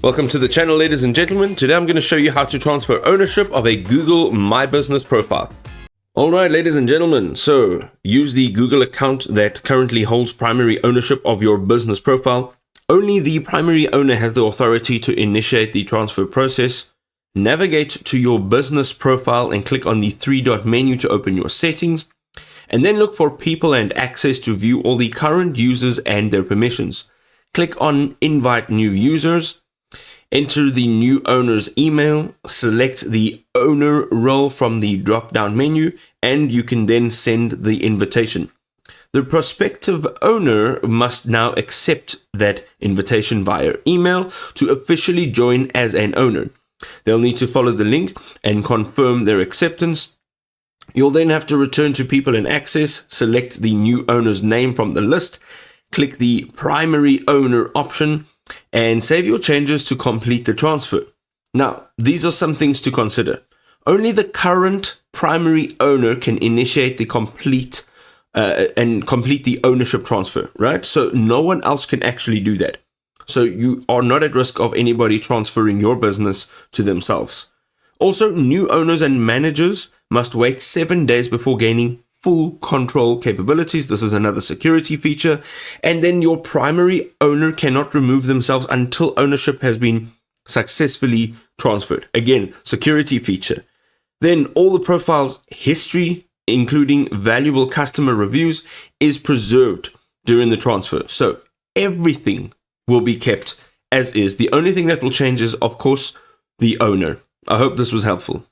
Welcome to the channel, ladies and gentlemen. Today I'm going to show you how to transfer ownership of a Google My Business profile. Alright, ladies and gentlemen, so use the Google account that currently holds primary ownership of your business profile. Only the primary owner has the authority to initiate the transfer process. Navigate to your business profile and click on the three-dot menu to open your settings. And then look for people and access to view all the current users and their permissions. Click on invite new users. Enter the new owner's email, select the owner role from the drop-down menu, and you can then send the invitation. The prospective owner must now accept that invitation via email to officially join as an owner. They'll need to follow the link and confirm their acceptance. You'll then have to return to people and access, select the new owner's name from the list, click the primary owner option, and save your changes to complete the transfer. Now, these are some things to consider. Only the current primary owner can initiate the complete the ownership transfer, right? So no one else can actually do that. So you are not at risk of anybody transferring your business to themselves. Also, new owners and managers must wait 7 days before gaining full control capabilities. This is another security feature. And then your primary owner cannot remove themselves until ownership has been successfully transferred. Again, security feature. Then all the profile's history, including valuable customer reviews, is preserved during the transfer. So everything will be kept as is. The only thing that will change is, of course, the owner. I hope this was helpful.